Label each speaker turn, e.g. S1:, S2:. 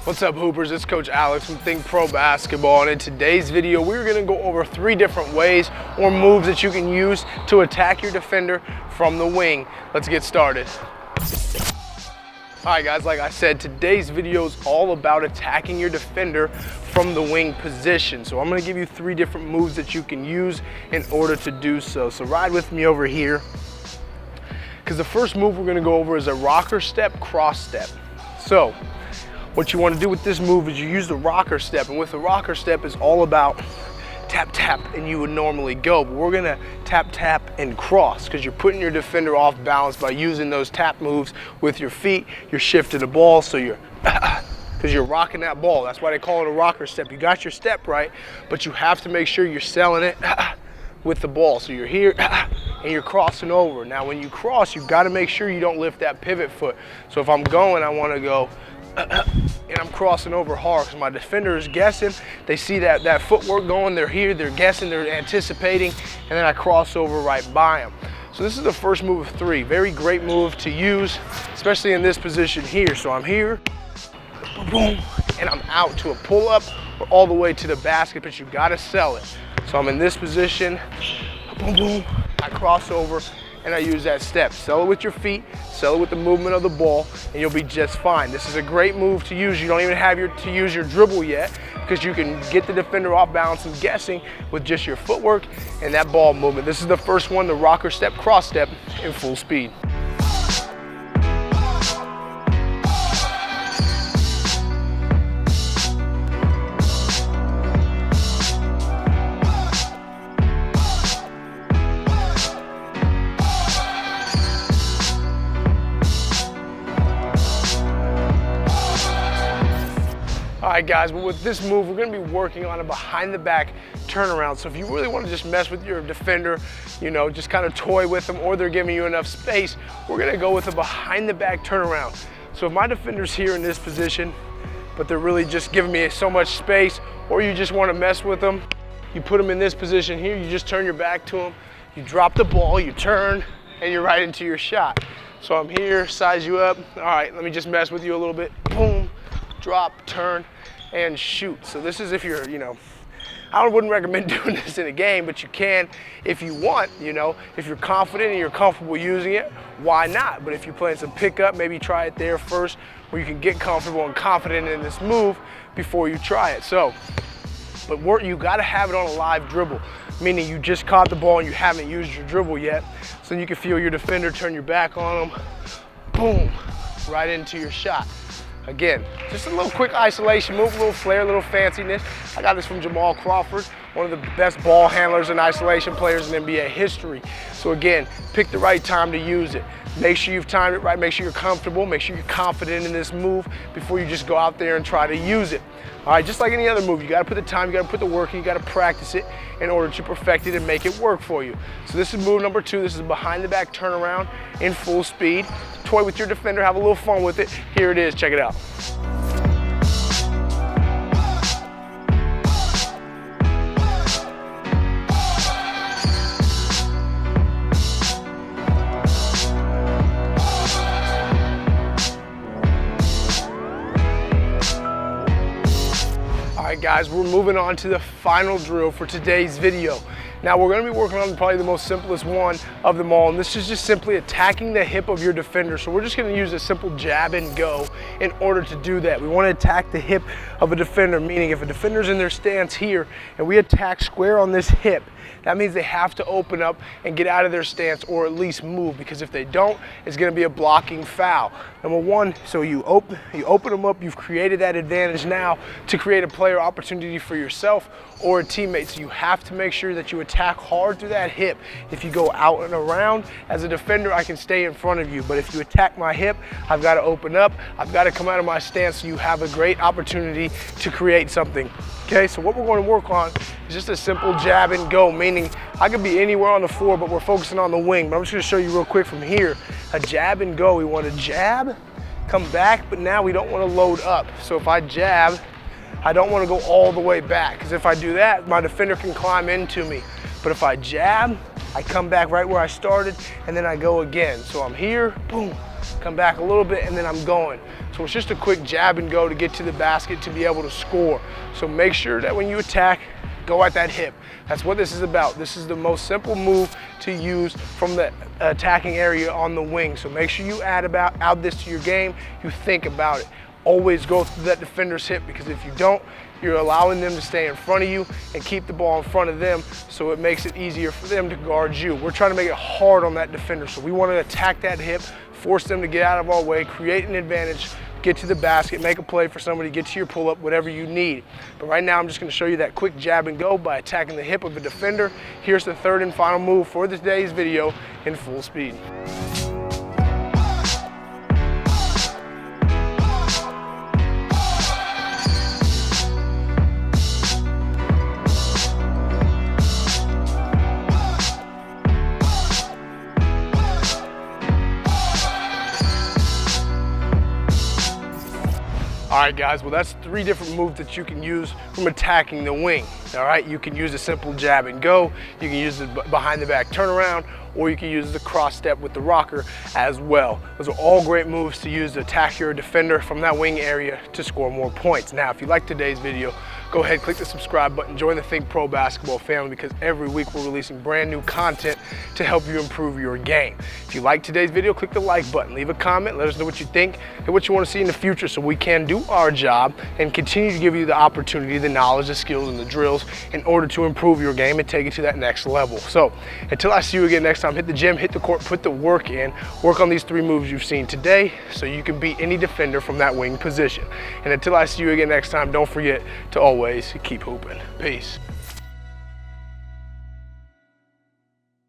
S1: What's up, Hoopers? It's Coach Alex from THINCPRO Basketball, and in today's video, we're going to go over 3 different ways or moves that you can use to attack your defender from the wing. Let's get started. All right, guys, like I said, today's video is all about attacking your defender from the wing position. So I'm going to give you 3 different moves that you can use in order to do so. So ride with me over here, because the first move we're going to go over is a rocker step, cross step. So what you want to do with this move is you use the rocker step, and with the rocker step is all about tap, tap, and you would normally go, but we're gonna tap, tap, and cross, because you're putting your defender off balance by using those tap moves with your feet. You're shifting the ball, so you're, because you're rocking that ball. That's why they call it a rocker step. You got your step right, but you have to make sure you're selling it with the ball. So you're here, and you're crossing over. Now, when you cross, you've got to make sure you don't lift that pivot foot. So if I'm going, I want to go, and I'm crossing over hard because my defender is guessing. They see that footwork going, they're here, they're guessing, they're anticipating, and then I cross over right by them. So this is the first move of 3. Very great move to use, especially in this position here. So I'm here, boom, and I'm out to a pull-up or all the way to the basket, but you gotta sell it. So I'm in this position, boom, boom, I cross over, and I use that step. Sell it with your feet, sell it with the movement of the ball, and you'll be just fine. This is a great move to use. You don't even have to use your dribble yet, because you can get the defender off balance and guessing with just your footwork and that ball movement. This is the first one, the rocker step, cross step in full speed. All right, guys, but with this move, we're gonna be working on a behind the back turnaround. So if you really wanna just mess with your defender, you know, just kind of toy with them, or they're giving you enough space, we're gonna go with a behind the back turnaround. So if my defender's here in this position, but they're really just giving me so much space, or you just wanna mess with them, you put them in this position here, you just turn your back to them, you drop the ball, you turn, and you're right into your shot. So I'm here, size you up. All right, let me just mess with you a little bit. Boom, drop, turn, and shoot. So this is if you're, you know, I wouldn't recommend doing this in a game, but you can if you want, you know, if you're confident and you're comfortable using it, why not? But if you're playing some pickup, maybe try it there first, where you can get comfortable and confident in this move before you try it. So, but you gotta have it on a live dribble, meaning you just caught the ball and you haven't used your dribble yet, so you can feel your defender turn your back on them, boom, right into your shot. Again, just a little quick isolation move, a little flair, a little fanciness. I got this from Jamal Crawford, one of the best ball handlers and isolation players in NBA history. So again, pick the right time to use it. Make sure you've timed it right, make sure you're comfortable, make sure you're confident in this move before you just go out there and try to use it. All right, just like any other move, you gotta put the time, you gotta put the work in, you gotta practice it in order to perfect it and make it work for you. So this is move number 2. This is a behind the back turnaround in full speed. Toy with your defender, have a little fun with it. Here it is, check it out. All right, guys, we're moving on to the final drill for today's video. Now we're gonna be working on probably the most simplest one of them all, and this is just simply attacking the hip of your defender. So we're just gonna use a simple jab and go in order to do that. We wanna attack the hip of a defender, meaning if a defender's in their stance here and we attack square on this hip, that means they have to open up and get out of their stance, or at least move, because if they don't, it's gonna be a blocking foul. Number 1, so you open them up, you've created that advantage now to create a player opportunity for yourself or a teammate. So you have to make sure that you attack hard through that hip. If you go out and around, as a defender, I can stay in front of you, but if you attack my hip, I've got to open up, I've got to come out of my stance, so you have a great opportunity to create something. Okay, so what we're going to work on is just a simple jab and go, meaning I could be anywhere on the floor, but we're focusing on the wing. But I'm just going to show you real quick from here, a jab and go. We want to jab, come back, but now we don't want to load up. So if I jab, I don't want to go all the way back, because if I do that, my defender can climb into me. But if I jab, I come back right where I started, and then I go again. So I'm here, boom, come back a little bit, and then I'm going. So it's just a quick jab and go to get to the basket to be able to score. So make sure that when you attack, go at that hip. That's what this is about. This is the most simple move to use from the attacking area on the wing. So make sure you add this to your game. You think about it. Always go through that defender's hip, because if you don't, you're allowing them to stay in front of you and keep the ball in front of them, so it makes it easier for them to guard you. We're trying to make it hard on that defender, so we want to attack that hip, force them to get out of our way, create an advantage, get to the basket, make a play for somebody, get to your pull-up, whatever you need. But right now, I'm just going to show you that quick jab and go by attacking the hip of a defender. Here's the third and final move for today's video in full speed. All right, guys, well, that's 3 different moves that you can use from attacking the wing. All right, you can use a simple jab and go, you can use the behind the back turnaround, or you can use the cross step with the rocker as well. Those are all great moves to use to attack your defender from that wing area to score more points. Now, if you like today's video, go ahead, click the subscribe button, join the ThinkPro basketball family, because every week we're releasing brand new content to help you improve your game. If you like today's video, click the like button, leave a comment, let us know what you think and what you want to see in the future, so we can do our job and continue to give you the opportunity, the knowledge, the skills, and the drills in order to improve your game and take it to that next level. So until I see you again next time, hit the gym, hit the court, put the work in, work on these 3 moves you've seen today so you can beat any defender from that wing position. And until I see you again next time, don't forget to always keep hooping. Peace.